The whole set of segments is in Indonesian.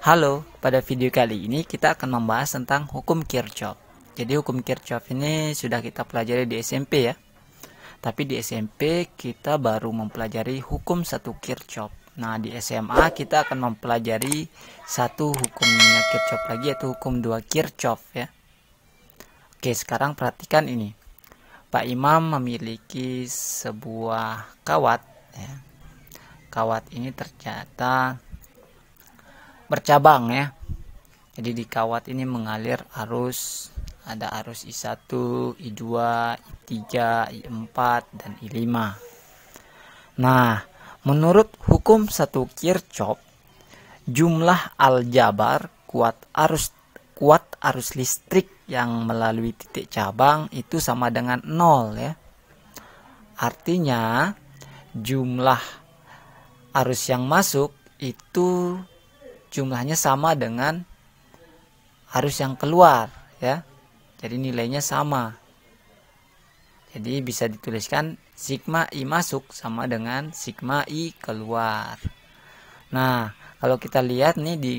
Halo, pada video kali ini kita akan membahas tentang hukum Kirchhoff. Jadi hukum Kirchhoff ini sudah kita pelajari di SMP ya. Tapi di SMP kita baru mempelajari hukum satu Kirchhoff. Nah, di SMA kita akan mempelajari satu hukumnya Kirchhoff lagi, yaitu hukum dua Kirchhoff ya. Oke, sekarang perhatikan ini. Pak Imam memiliki sebuah kawat ya. Kawat ini ternyata bercabang ya. Jadi di kawat ini mengalir arus, ada arus I1, I2, I3, I4 dan I5. Nah, menurut hukum satu Kirchhoff, jumlah aljabar kuat arus listrik yang melalui titik cabang itu sama dengan 0 ya. Artinya jumlah arus yang masuk itu jumlahnya sama dengan arus yang keluar ya. Jadi nilainya sama. Jadi bisa dituliskan sigma I masuk sama dengan sigma I keluar. Nah, kalau kita lihat nih di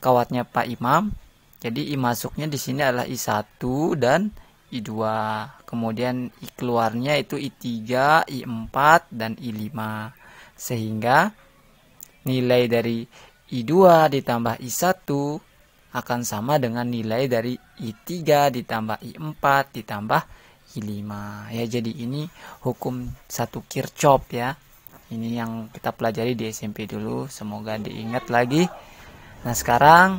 kawatnya Pak Imam, jadi I masuknya di sini adalah I1 dan I2. Kemudian I keluarnya itu I3, I4 dan I5. Sehingga nilai dari I2 ditambah I1 akan sama dengan nilai dari I3 ditambah I4 ditambah I5 ya. Jadi ini hukum satu Kirchhoff ya. Ini yang kita pelajari di SMP dulu, semoga diingat lagi. Nah, sekarang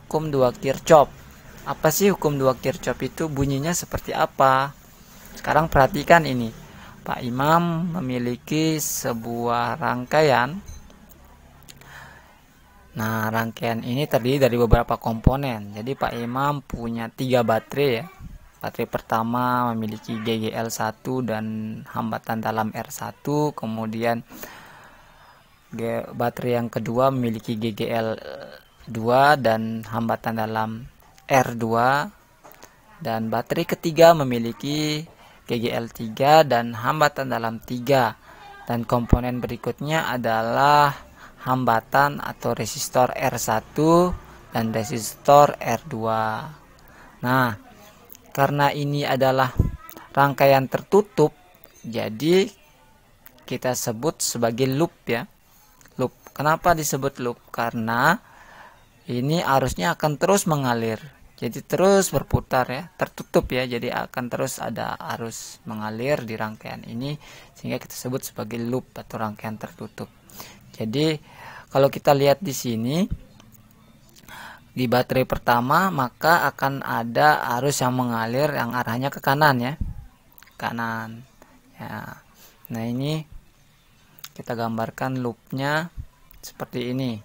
hukum dua Kirchhoff. Apa sih hukum dua Kirchhoff itu? Bunyinya seperti apa? Sekarang perhatikan ini. Pak Imam memiliki sebuah rangkaian. Nah, rangkaian ini terdiri dari beberapa komponen. Jadi Pak Imam punya 3 baterai ya. Baterai pertama memiliki GGL 1 dan hambatan dalam R1. Kemudian baterai yang kedua memiliki GGL 2 dan hambatan dalam R2. Dan baterai ketiga memiliki GGL 3 dan hambatan dalam 3. Dan komponen berikutnya adalah hambatan atau resistor R1 dan resistor R2. Nah, karena ini adalah rangkaian tertutup, jadi kita sebut sebagai loop ya. Loop. Kenapa disebut loop? Karena ini arusnya akan terus mengalir. Jadi terus berputar ya, tertutup ya. Jadi akan terus ada arus mengalir di rangkaian ini, sehingga kita sebut sebagai loop atau rangkaian tertutup. Jadi kalau kita lihat di sini di baterai pertama, maka akan ada arus yang mengalir yang arahnya ke kanan ya, kanan ya. Nah, ini kita gambarkan loopnya seperti ini.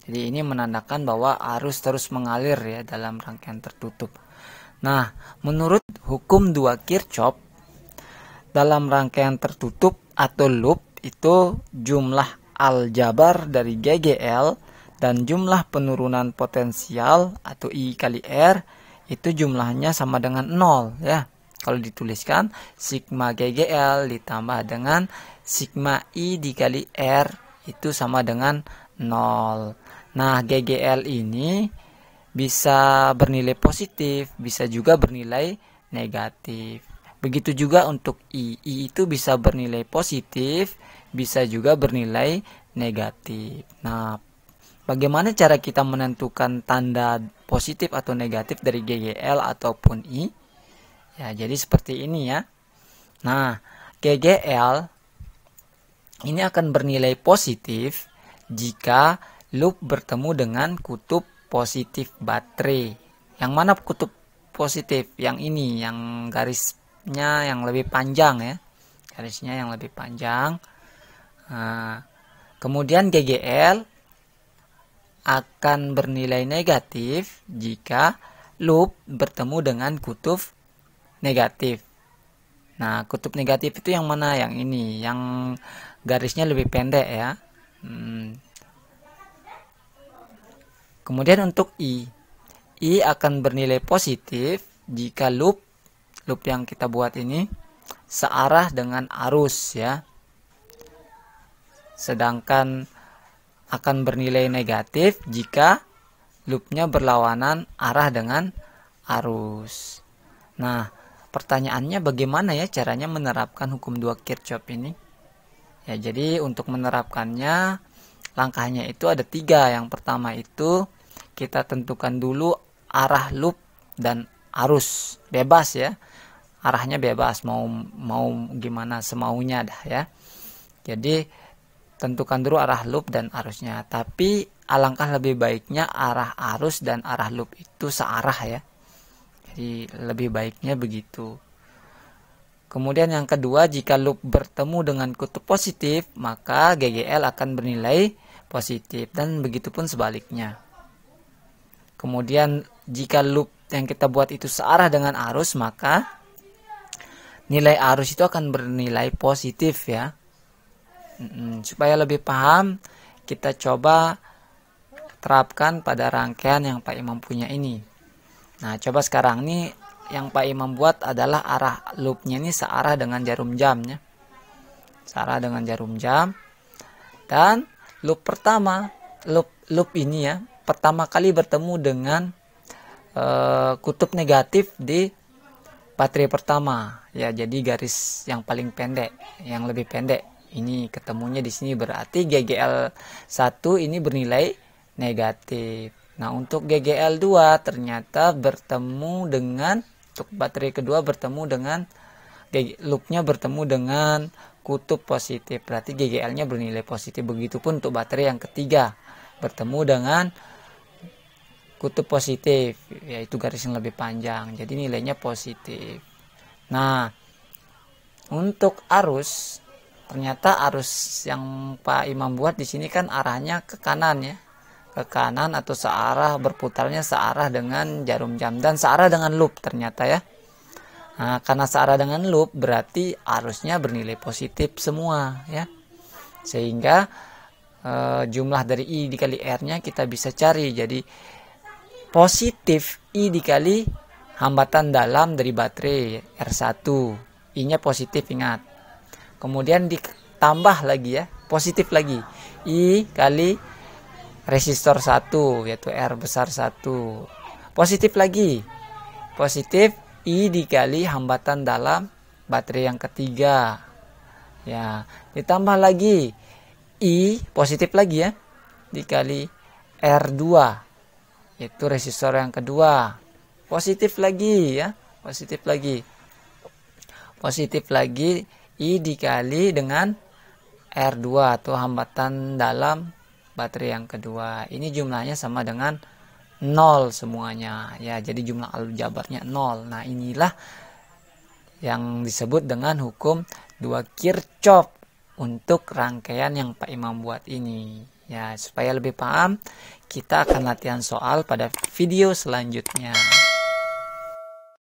Jadi ini menandakan bahwa arus terus mengalir ya dalam rangkaian tertutup. Nah, menurut hukum dua Kirchhoff, dalam rangkaian tertutup atau loop itu jumlah aljabar dari GGL dan jumlah penurunan potensial atau I kali R itu jumlahnya sama dengan 0 ya. Kalau dituliskan sigma GGL ditambah dengan sigma I dikali R itu sama dengan 0. Nah, GGL ini bisa bernilai positif, bisa juga bernilai negatif. Begitu juga untuk I itu bisa bernilai positif, bisa juga bernilai negatif. Nah, bagaimana cara kita menentukan tanda positif atau negatif dari GGL ataupun I? Ya, jadi seperti ini ya. Nah, GGL ini akan bernilai positif jika loop bertemu dengan kutub positif baterai. Yang mana kutub positif? Yang ini, yang garisnya yang lebih panjang ya. Garisnya yang lebih panjang. Nah, kemudian GGL akan bernilai negatif jika loop bertemu dengan kutub negatif. Nah, kutub negatif itu yang mana? Yang ini, yang garisnya lebih pendek ya. Kemudian untuk I akan bernilai positif jika loop yang kita buat ini searah dengan arus ya. Sedangkan akan bernilai negatif jika loopnya berlawanan arah dengan arus. Nah, pertanyaannya bagaimana ya caranya menerapkan hukum 2 Kirchhoff ini? Ya, jadi untuk menerapkannya langkahnya itu ada 3. Yang pertama itu kita tentukan dulu arah loop dan arus, bebas ya. Arahnya bebas, mau gimana semaunya dah ya. Jadi tentukan dulu arah loop dan arusnya. Tapi alangkah lebih baiknya arah arus dan arah loop itu searah ya. Jadi lebih baiknya begitu. Kemudian yang kedua, jika loop bertemu dengan kutub positif, maka GGL akan bernilai positif, dan begitupun sebaliknya. Kemudian jika loop yang kita buat itu searah dengan arus, maka nilai arus itu akan bernilai positif ya. Supaya lebih paham, kita coba terapkan pada rangkaian yang Pak Imam punya ini. Nah, coba sekarang nih yang Pak Imam buat adalah arah loopnya ini searah dengan jarum jamnya. Searah dengan jarum jam. Dan loop pertama, loop ini ya, pertama kali bertemu dengan kutub negatif di baterai pertama. Ya, jadi garis yang paling pendek, yang lebih pendek. Ini ketemunya di sini, berarti GGL 1 ini bernilai negatif. Nah, untuk GGL 2 ternyata bertemu dengan, untuk baterai kedua bertemu dengan loopnya bertemu dengan kutub positif, berarti GGL-nya bernilai positif. Begitupun untuk baterai yang ketiga bertemu dengan kutub positif, yaitu garis yang lebih panjang, jadi nilainya positif. Nah, untuk arus, ternyata arus yang Pak Imam buat di sini kan arahnya ke kanan ya, ke kanan atau searah, berputarnya searah dengan jarum jam dan searah dengan loop ternyata ya. Nah, karena searah dengan loop berarti arusnya bernilai positif semua ya, sehingga jumlah dari I dikali R-nya kita bisa cari. Jadi positif I dikali hambatan dalam dari baterai R1, I-nya positif, ingat. Kemudian ditambah lagi ya, positif lagi I kali resistor 1, yaitu R besar 1. Positif lagi, positif I dikali hambatan dalam baterai yang ketiga. Ya, ditambah lagi I positif lagi ya, dikali R2, yaitu resistor yang kedua. Positif lagi ya, positif lagi. Positif lagi I dikali dengan R2 atau hambatan dalam baterai yang kedua. Ini jumlahnya sama dengan 0 semuanya ya, jadi jumlah aljabarnya 0. Nah, inilah yang disebut dengan hukum 2 Kirchhoff untuk rangkaian yang Pak Imam buat ini ya. Supaya lebih paham, kita akan latihan soal pada video selanjutnya.